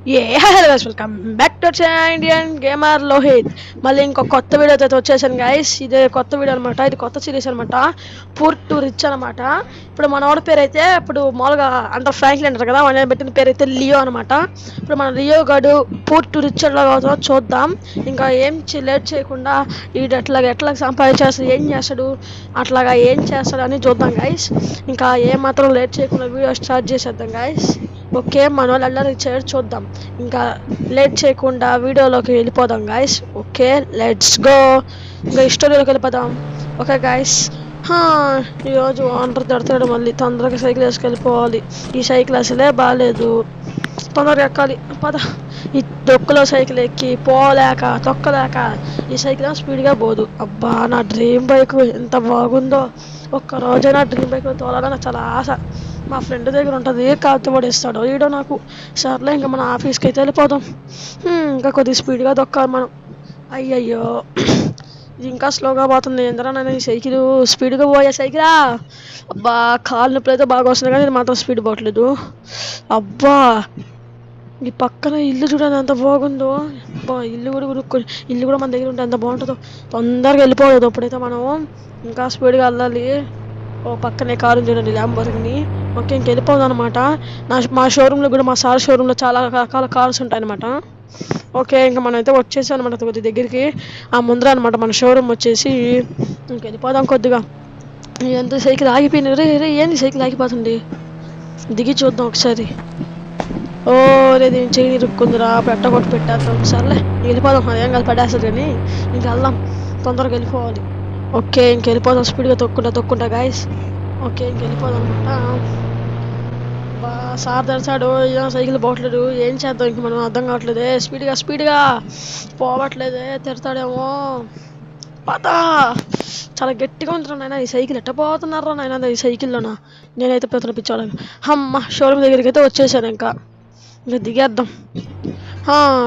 Hello guys, welcome back to Indian Gamer Lohith. మళ్ళీ ఇంకో కొత్త వీడియో అయితే వచ్చేసాను గైస్. ఇదే కొత్త వీడియో అనమాట, ఇది కొత్త సిరీస్ అనమాట, పూర్ టు రిచ్ అనమాట. ఇప్పుడు మన వాడి పేరు అయితే ఇప్పుడు మామూలుగా అంటారు ఫ్రాంక్లిన్ అంటారు కదా, మన పెట్టిన పేరు అయితే లియో అనమాట. ఇప్పుడు మన లియో గడు పూర్ టు రిచ్ ఎట్లా అవుతుందో చూద్దాం. ఇంకా ఏం లేట్ చేయకుండా వీడు ఎట్లా సంపాదించేస్తాడు, ఏం చేస్తాడు, అట్లాగా ఏం చేస్తాడు అని చూద్దాం గైస్. ఇంకా ఏం మాత్రం లేట్ చేయకుండా వీడియో స్టార్ట్ చేసేద్దాం గైస్. ఓకే, మన వాళ్ళు అల్లరి చేయడం చూద్దాం. ఇంకా లేట్ చేయకుండా వీడియోలోకి వెళ్ళిపోదాం గాయస్. Okay, let's go. ఇంకా స్టోరీలోకి వెళ్ళిపోదాం. ఓకే గాయస్, ఈరోజు ఓనర్ తిడతాడు మళ్ళీ. తొందరగా సైకిల్ వేసుకెళ్ళిపోవాలి. ఈ సైకిల్ అసలే బాగాలేదు, తొందరగా ఎక్కాలి. పద. ఈ డొక్కులో సైకిల్ ఎక్కి పోలేక తొక్కలేక ఈ సైకిల్ స్పీడ్గా పోదు. అబ్బా, నా డ్రీమ్ బైక్ ఎంత బాగుందో. ఒక్కరోజైనా డ్రీమ్ బైక్ తోలాలని చాలా ఆశ. మా ఫ్రెండ్ దగ్గర ఉంటుంది, కాదు పడేస్తాడు ఈడో నాకు. సర్లే, ఇంకా మన ఆఫీస్కి అయితే వెళ్ళిపోదాం. ఇంకా కొద్దిగా స్పీడ్గా దొక్కాలి మనం. అయ్యయ్యో, ఇది ఇంకా స్లోగా పోతుంది. ఎందురా నేను ఈ సైకిల్ స్పీడ్గా పోయే సైకిలా. అబ్బా, కాలు నొప్పులు అయితే బాగా వస్తుంది, కానీ ఇది మాత్రం స్పీడ్ పోవట్లేదు. అబ్బా, ఈ పక్కన ఇల్లు చూడండి ఎంత బాగుందో. అబ్బా, ఇల్లు కూడా మన దగ్గర ఉంటే ఎంత బాగుంటుందో. తొందరగా వెళ్ళిపోలేదు అప్పుడైతే మనం. ఇంకా స్పీడ్గా వెళ్ళాలి. ఓ పక్కనే కారు చూడండి, ల్యాంబోర్గిని. ఓకే, ఇంక వెళ్ళిపోదాం అనమాట. మా షోరూంలో కూడా, మా సార్ షోరూంలో చాలా రకాల కార్స్ ఉంటాయన్నమాట. ఓకే, ఇంకా మనం అయితే వచ్చేసాం అనమాట కొద్ది దగ్గరికి. ఆ ముందర అనమాట మన షోరూమ్ వచ్చేసి. ఇంక వెళ్ళిపోదాం కొద్దిగా. ఎంత సైకిల్ ఆగిపోయింది రే రే, ఏంది సైకిల్ ఆగిపోతుంది? దిగి చూద్దాం ఒకసారి. ఓ రే, దీన్ని చెయ్యి ఇరుక్కుందిరా, పెట్టకొట్టు పెట్టేద్దాం. సర్లే, వెళ్ళిపోదాం. అదేం కాదు, పడేస్తుంది కానీ ఇంక వెళ్దాం, తొందరగా వెళ్ళిపోవాలి. ఓకే, ఇంక వెళ్ళిపోదాం స్పీడ్గా తొక్కుంటా గాయస్. ఓకే, ఇంక వెళ్ళిపోదాం అనమాట. సార్ తెరిచాడు, సైకిల్ పోవట్లేదు, ఏం చేద్దాం ఇంక మనం, అర్థం కావట్లేదే. స్పీడ్గా పోవట్లేదే, తిడతాడేమో. పదా, చాలా గట్టిగా ఉంటున్నా నాయన. ఈ సైకిల్ ఎట్ట పోతున్నారా నాయన ఈ సైకిల్లోనా? నేనైతే పెద్ద పిచ్చాను. అమ్మ, షోరూమ్ దగ్గరికి అయితే వచ్చేసాను. ఇంకా దిగేద్దాం.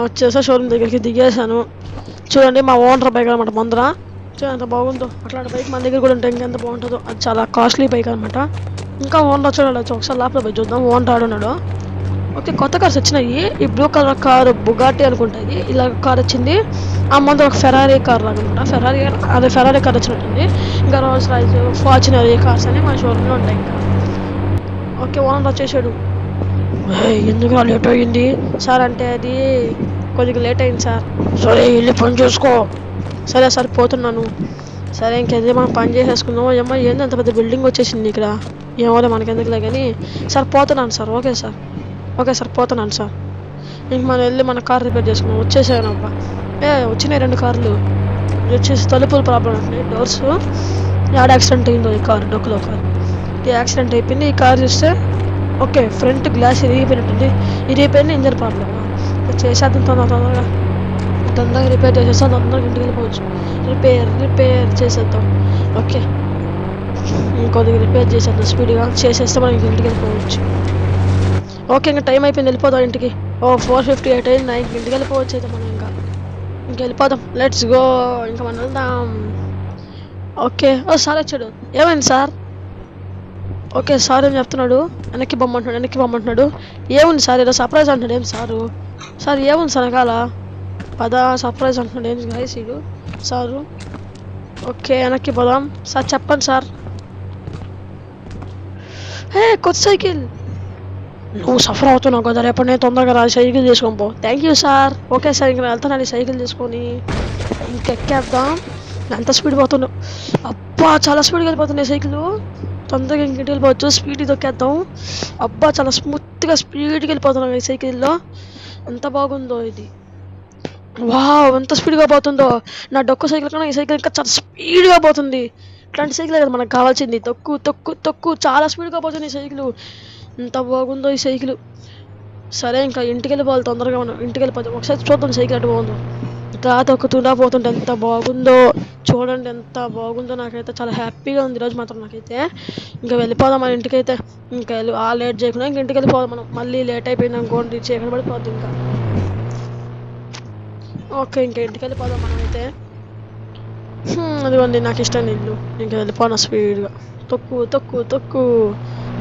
వచ్చేసా, షోరూమ్ దగ్గరికి దిగేసాను. చూడండి, మా ఓనర్ బైక్ అనమాట ముందర. చూడండి ఎంత బాగుందో. అట్లాంటి బైక్ మన దగ్గర కూడా ఉంటే ఇంకెంత బాగుంటుందో. అది చాలా కాస్ట్లీ బైక్ అనమాట. ఇంకా ఓనర్ చూడాలి, ఒకసారి లోపల పోయి చూద్దాం. ఓనర్ ఆడున్నాడు. ఓకే, కొత్త కార్స్ వచ్చినాయి. ఈ బ్లూ కలర్ కారు బుగాటి అనుకుంటుంది. ఇలా కార్ వచ్చింది. ఆ ముందు ఒక ఫెరారీ కార్ లాగా అనమాట. ఫెరారీ కార్ వచ్చినట్టుంది. ఇంకా రోల్స్ రాయిస్, ఫార్చునర్ కార్స్ అని మన షోరూంలో ఉంటాయి. ఇంకా ఓకే, ఓనర్ వచ్చేసాడు. ఎందుకు లేట్ అయ్యింది సార్ అంటే, అది కొద్దిగా లేట్ అయింది సార్. సరే, వెళ్ళి పని చూసుకో. సరే సార్, పోతున్నాను. సరే, ఇంకేదో మనం పని చేసేసుకుందాం. ఏమో, ఏంది అంత పెద్ద బిల్డింగ్ వచ్చేసింది ఇక్కడ. ఏమో మనకెందుకులే కానీ. సార్ పోతున్నాను సార్. ఓకే సార్ పోతున్నాను సార్. ఇంక మనం వెళ్ళి మన కార్ రిపేర్ చేసుకున్నాం. వచ్చేసాను. అబ్బా, వచ్చినాయి 2 కార్లు. వచ్చేసి తలుపులు ప్రాబ్లం అంటున్నాయి, డోర్స్. యాడ్ యాక్సిడెంట్ అయిందో ఈ కారు, డొక్కులో కారు. ఈ యాక్సిడెంట్ అయిపోయింది. ఈ కార్ చూస్తే ఓకే, ఫ్రంట్ గ్లాస్ ఇరిగిపోయినట్టుంది. ఇరిగిపోయిన ఇంజన్ ప్రాబ్లమ్. చేసేద్దాం తొందరగా రిపేర్ చేసేస్తాం. తొందరగా ఇంటికి వెళ్ళిపోవచ్చు. రిపేర్ చేసేద్దాం. ఓకే, ఇంకొద్దిగా రిపేర్ చేసేద్దాం స్పీడ్గా. చేసేస్తే మనం ఇంటికి వెళ్ళిపోవచ్చు. ఓకే, ఇంకా టైం అయిపోయింది, వెళ్ళిపోదాం ఇంటికి. 4:58 అయింది. ఇంటికి వెళ్ళిపోవచ్చు అయితే మనం. ఇంక వెళ్ళిపోదాం. Let's go. ఇంకా మనం వెళ్దాం. ఓకే, సార్ వచ్చాడు. ఏమైంది సార్? ఓకే, సార్ ఏం చెప్తున్నాడు? వెనక్కి బొమ్మంటున్నాడు. ఏముంది సార్, ఏదో సర్ప్రైజ్ అంటున్నాడు. ఏం సార్ ఏముంది సార్ వెనకాల? పదా, సర్ప్రైజ్ అంటున్నాడు. ఏం గాయస్ ఇడు సారు? ఓకే, వెనక్కి పోదాం. సార్ చెప్పండి సార్. కొత్త సైకిల్. నువ్వు సఫర్ అవుతున్నావు కదా, రేపు నేను తొందరగా రా, సైకిల్ తీసుకొని పో. Thank you sir. Okay sir, ఇంకా వెళ్తానండి సైకిల్ తీసుకొని. ఇంకెక్కేద్దాం. ఎంత స్పీడ్ పోతున్నావు? అబ్బా, చాలా స్పీడ్గా వెళ్ళిపోతున్నాయి సైకిల్. తొందరగా ఇంటికి వెళ్ళిపోవచ్చు. స్పీడ్ దొక్కేద్దాం. అబ్బా, చాలా స్మూత్గా స్పీడ్గా వెళ్ళిపోతున్నాం ఈ సైకిల్లో. ఎంత బాగుందో ఇది. వావ్, ఎంత స్పీడ్గా పోతుందో. నా డొక్కు సైకిల్ కన్నా ఈ సైకిల్ ఇంకా చాలా స్పీడ్గా పోతుంది. ఇట్లాంటి సైకిల్ కదా మనకు కావాల్సింది. తొక్కు చాలా స్పీడ్గా పోతుంది ఈ సైకిల్. ఎంత బాగుందో ఈ సైకిల్. సరే, ఇంకా ఇంటికి వెళ్ళిపోవాలి తొందరగా. మనం ఇంటికి వెళ్ళిపోతాం. ఒకసారి చూద్దాం సైకిల్ అటు బాగుందో. ఇంకా తొక్కుతుండా పోతుంటే ఎంత బాగుందో. చూడండి ఎంత బాగుందో. నాకైతే చాలా హ్యాపీగా ఉంది ఈరోజు మాత్రం నాకైతే. ఇంకా వెళ్ళిపోదాం మన ఇంటికైతే. ఇంకా లేట్ చేయకుండా ఇంటికి వెళ్ళిపోదాం మనం. మళ్ళీ లేట్ అయిపోయింది అనుకోండి, చీకటి పడిపోద్ది ఇంకా. ఓకే, ఇంకా ఇంటికి వెళ్ళిపోదాం మనమైతే. అదిగోండి నాకు ఇష్టం ఇల్లు. ఇంకా వెళ్ళిపోదాం స్పీడ్గా. తొక్కు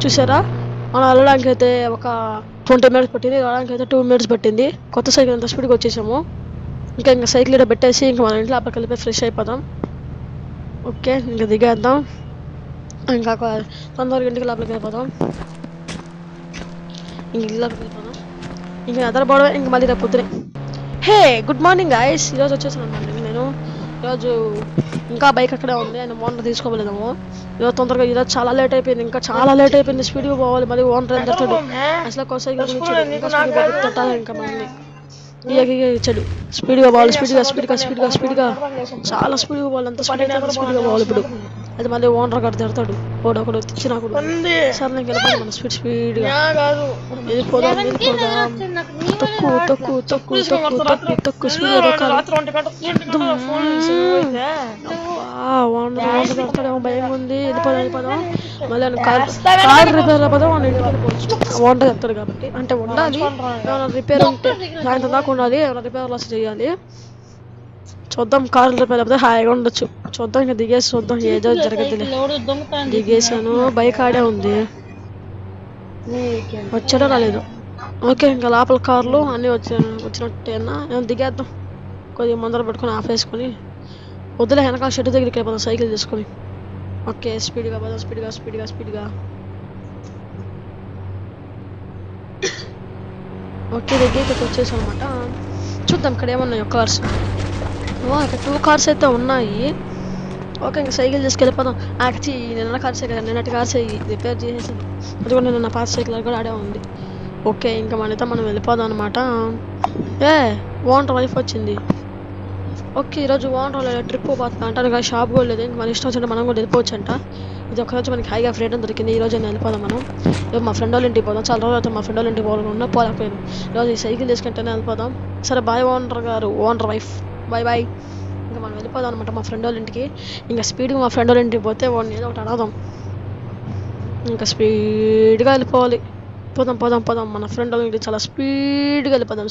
చూసారా, మనం వెళ్ళడానికి అయితే ఒక 20 minutes పట్టింది, రావడానికి అయితే 2 minutes పట్టింది. కొత్త సైకిల్ అంత స్పీడ్గా వచ్చేసాము. ఇంకా సైకిల్ ఇక్కడ పెట్టేసి ఇంకా మన ఇంట్లో అప్పటికి వెళ్ళిపోయి ఫ్రెష్ అయిపోదాం. ఓకే, ఇంకా దిగేద్దాం. ఇంకా తొందరగా ఇంటికి లోపలికి వెళ్ళిపోదాం. ఇంక ఇళ్ళకి వెళ్ళిపోదాం. ఇంక నిద్రపోవడమే ఇంక మళ్ళీ రేపు పొద్దునే. హే గుడ్ మార్నింగ్ గాయ్స్, ఈరోజు వచ్చేసాను అనమాట నేను. ఈరోజు ఇంకా బైక్ అక్కడే ఉంది, ఆయన ఓనర్ తీసుకోలేదేమో. ఈరోజు తొందరగా, ఈరోజు చాలా లేట్ అయిపోయింది, ఇంకా చాలా లేట్ అయిపోయింది. స్పీడ్గా పోవాలి, మరి ఓనర్ ఎంత అసలు కొసైకి ఇంకా మనల్ని ఇచ్చాడు. స్పీడ్గా పోవాలి, స్పీడ్గా చాలా స్పీడ్గా పోవాలి, అంత స్పీడ్గా పోవాలి. ఇప్పుడు అది మళ్ళీ ఓనర్ గారు తిడతాడు, ఒకడు తెచ్చి నాకు సార్ నేను వెళ్ళిపోతాను. మన స్పీడ్గా వెళ్ళిపోదాం. తక్కువ స్పీడ్గా ఓనర్ తిడతాడేమో, భయంగా ఉంది. వెళ్ళిపోదాం. మళ్ళీ కార్ రిపేర్ అయిపోదాం, మన ఇంటికి వెళ్ళిపోవచ్చు. ఓనర్ తిడతాడు కాబట్టి, అంటే ఉండాలి, ఏమైనా రిపేర్ ఉంటే సాయంత్రం దాకా ఉండాలి, ఏమైనా రిపేర్ లాస్ చేయాలి. చూద్దాం, కార్లు రిపేర్ అయిపోతే హాయిగా ఉండొచ్చు. చూద్దాం, ఇంకా దిగేసి చూద్దాం, ఏదో జరగదులే. దిగేసాను, బైక్ ఆడే ఉంది, వచ్చాడో రాలేదు. ఓకే, ఇంకా లోపల కార్లు అన్నీ వచ్చినట్టేనా, ఏమో దిగేద్దాం. కొద్దిగా ముందర పెట్టుకొని ఆపేసుకొని వద్దులే, వెనకాల షెడ్ దగ్గరికి అయిపోతాం సైకిల్ తీసుకొని. ఓకే, స్పీడ్గా పోదాం, స్పీడ్గా. ఓకే, దగ్గరికి వచ్చేసాం అనమాట. చూద్దాం ఇక్కడ ఏమన్నాయో కార్స్. ఇక్కడ 2 కార్స్ అయితే ఉన్నాయి. ఓకే, ఇంకా సైకిల్ తీసుకెళ్ళిపోదాం. నిన్న కార్స్ కదా, నిన్నటి కార్స్ రిపేర్ చేసేసాను. అది కూడా నిన్న పాత సైకిల్ కూడా ఆడే ఉంది. ఓకే, ఇంకా మనం వెళ్ళిపోదాం అనమాట. ఓనర్ వైఫ్ వచ్చింది. ఓకే, ఈరోజు ఓనర్ ట్రిప్ పోతుంది అంటారు కదా, షాప్ కూడా లేదు. ఇంకా మన ఇష్టం వచ్చింటే మనం కూడా వెళ్ళిపోవచ్చు అంట. ఇది ఒకరోజు మనకి హైగా ఫ్రీడమ్ దొరికింది. ఈరోజు నేను వెళ్ళిపోదాం. మనం రేపు మా ఫ్రెండ్ వాళ్ళ ఇంటికి పోదాం. చాలా రోజులు అయితే మా ఫ్రెండ్ వాళ్ళ ఇంటికి పోలేకపోయాను. ఈరోజు ఈ సైకిల్ తీసుకుంటేనే వెళ్ళిపోదాం. సరే, బాయ్ ఓనర్ వైఫ్, బాయ్. ఇంకా మనం వెళ్ళిపోదాం అనమాట మా ఫ్రెండ్ వాళ్ళ ఇంటికి. ఇంకా స్పీడ్గా మా ఫ్రెండ్ వాళ్ళ ఇంటికి పోతే వాడిని ఏదో ఒకటి అడగదాం. ఇంకా స్పీడ్గా వెళ్ళిపోవాలి. పోదాం. మన ఫ్రెండ్ వాళ్ళ ఇంటికి చాలా స్పీడ్గా వెళ్ళిపోదాం.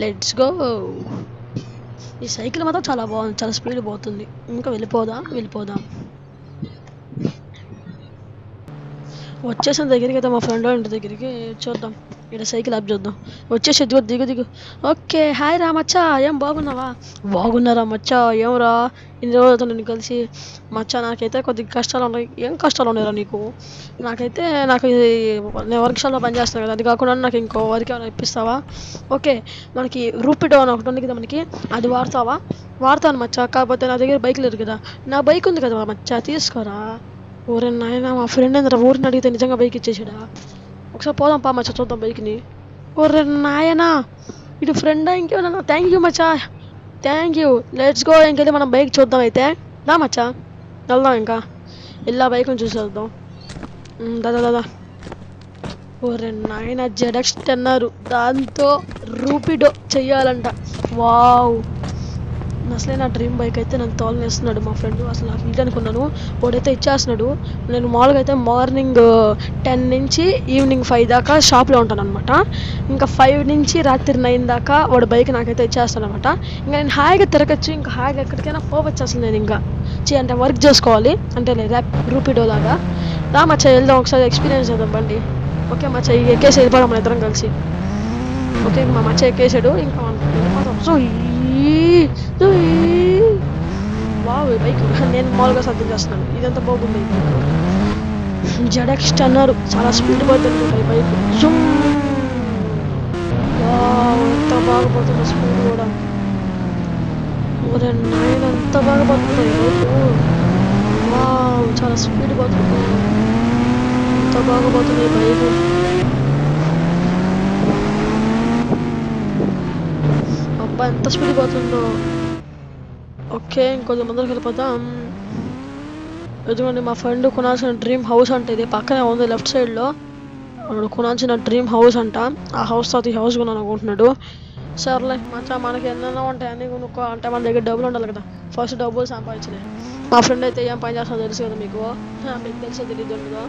Let's go. ఈ సైకిల్ మాత్రం చాలా బాగుంది, చాలా స్పీడ్ పోతుంది. ఇంకా వెళ్ళిపోదాం. వచ్చేసిన దగ్గరికి అయితే మా ఫ్రెండ్ వాళ్ళ ఇంటి దగ్గరికి చూద్దాం. ఇక్కడ సైకిల్ ఆప్ చూద్దాం. వచ్చేసి దిగు. ఓకే, హాయ్ రా మచ్చా, ఏం బాగున్నావా? బాగున్నారా మచ్చా? ఏమరా ఇన్ని రోజులతో నేను కలిసి. మచ్చా, నాకైతే కొద్దిగా కష్టాలు ఉన్నాయి. ఏం కష్టాలు ఉన్నాయిరా నీకు? నాకు నేను వర్క్షాప్లో పనిచేస్తాను కదా, అది కాకుండా నాకు ఇంకో వర్క్ ఏమైనా ఇప్పిస్తావా? ఓకే, మనకి రూపిడో అని ఒకటి ఉంది కదా మనకి, అది వాడతావా? వాడతాను మచ్చా, కాకపోతే నా దగ్గర బైక్ లేదు కదా. నా బైక్ ఉంది కదా మచ్చా, తీసుకోరా. ఊరే నాయన, మా ఫ్రెండ్ ఏంద్రా ఊరిని అడిగితే నిజంగా బైక్ ఇచ్చేసాడా? ఒకసారి పోదాం పా మచ్చా, చూద్దాం బైక్ని. ఊరే నాయనా, ఇటు ఫ్రెండా ఇంకేమన్నా? థ్యాంక్ యూ మచ్చా, థ్యాంక్ యూ. Let's go. ఇంకెళ్ళి మనం బైక్ చూద్దాం. అయితే దా మచ్చా, వెళ్దాం. ఇంకా ఇలా బైక్ని చూసి వెళ్దాం. దాదా. ఊరే నాయన, ZX10 దాంతో రూపిడో చెయ్యాలంట. వావ్, అసలే నా డ్రీమ్ బైక్ అయితే నన్ను తోలనేస్తున్నాడు మా ఫ్రెండ్. అసలు నాకు ఇల్లు అనుకున్నాను, వాడైతే ఇచ్చేస్తున్నాడు. నేను మామూలుగా అయితే మార్నింగ్ 10 నుంచి ఈవినింగ్ 5 దాకా షాప్లో ఉంటాను అనమాట. ఇంకా 5 నుంచి రాత్రి 9 దాకా వాడు బైక్ నాకైతే ఇచ్చేస్తాను అనమాట. ఇంకా నేను హాయిగా తిరగచ్చు, ఇంకా హాయిగా ఎక్కడికైనా పోవచ్చు. అసలు నేను ఇంకా అంటే వర్క్ చేసుకోవాలి అంటే రూపిడో లాగా. రా మచ్చా, వెళ్దాం ఒకసారి, ఎక్స్పీరియన్స్ చేద్దాం బండి. ఓకే మచ్చా, ఎక్కేసి వెళ్ళిపోదాం మన ఇద్దరం కలిసి. ఓకే, మా మచ్చా ఎక్కేసాడు. ఇంకా వావ్, బైక్ నేను మామూలుగా సర్ది చేస్తున్నాను. ఇదంతా బాగుంది. ZX10 చాలా స్పీడ్ పోతుంది ఈ బైక్. వావ్, ఎంత బాగా పోతుంది స్పీడ్ కూడా. నాయన, ఎంత బాగా పోతుంది ఈ బైక్. వావ్, చాలా స్పీడ్ పోతుంది, ఎంత బాగా పోతుంది ఈ బైక్. అబ్బా, ఎంత స్పీడ్ పోతుందో. ఓకే, ఇంకొంచెం ముందరికి వెళ్ళిపోతాం. ఎందుకంటే మా ఫ్రెండ్ కొనాల్సిన డ్రీమ్ హౌస్ అంటే ఇది పక్కనే ఉంది, లెఫ్ట్ సైడ్లో. వాడు కొనాల్సిన డ్రీమ్ హౌస్ అంట. ఆ హౌస్ తర్వాత ఈ హౌస్ కొనాలి అనుకుంటున్నాడు. సర్లే మచ్చా, మనకి ఎన్నెన్నో ఉంటాయి, అన్నీ కొనుక్కో. అంటే మన దగ్గర డబ్బులు ఉండాలి కదా, ఫస్ట్ డబ్బులు సంపాదించినాయి. మా ఫ్రెండ్ అయితే ఏం పని చేస్తాడో తెలుసు కదా మీకు తెలుసో తెలియదు ఉండదో.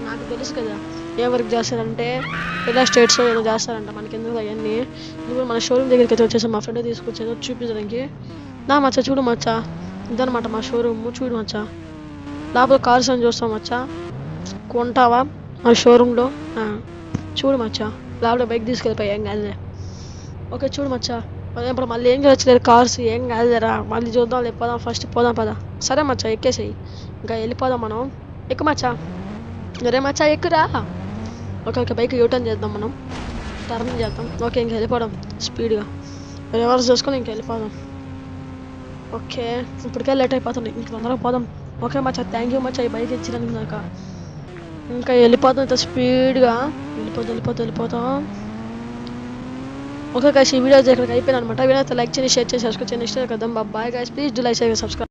నాకు తెలుసు కదా ఏం వర్క్ చేస్తారంటే, ఇలా స్టేట్స్లో ఏదో చేస్తారంట. మనకి ఎందుకు అవన్నీ. ఇప్పుడు మన షోరూమ్ దగ్గరికి అయితే వచ్చేసాం. మా ఫ్రెండ్ తీసుకొచ్చేదో చూపించడానికి. నా మచ్చా, చూడు మచ్చా, ఇదనమాట మా షోరూమ్. చూడు మచ్చా, లోపల కార్స్ అని చూస్తాం మచ్చా. కొంటావా ఆ షోరూంలో? చూడు మచ్చా, లేకపోతే బైక్ తీసుకెళ్ళిపోయి ఏం కాదులే. ఓకే చూడు మచ్చా, ఇప్పుడు మళ్ళీ ఏం చేయట్లేదు కార్స్, ఏం కాదురా, మళ్ళీ చూద్దాం పోదాం, ఫస్ట్ పోదాం పదా. సరే మచ్చా ఎక్కేసేయి, ఇంకా వెళ్ళిపోదాం మనం. ఎక్కు మచ్చా, రే మచ్చా ఎక్కురా. ఓకే ఓకే బైక్ యూటర్న్ చేద్దాం మనం, టర్న్ చేద్దాం. ఓకే ఇంక వెళ్ళిపోదాం స్పీడ్గా, రివర్స్ చేసుకొని ఇంక వెళ్ళిపోదాం. ఓకే ఇప్పటికే లేట్ అయిపోతుంది, ఇంక తొందరగా పోదాం. ఓకే మచ్చా థ్యాంక్ యూ మచ్చా ఈ బైక్ ఇచ్చినందుకు నాకు. ఇంకా వెళ్ళిపోతాం ఇంత స్పీడ్గా, వెళ్ళిపోతాం. ఓకే గైస్ ఈ వీడియో ఇక్కడికి అయిపోయింది అనమాట. వీడియో అయితే లైక్ చేయండి, షేర్ చేసి సబ్స్క్రైబ్ చేయండి. నెక్స్ట్ కదా bye guys, please do like, share, subscribe.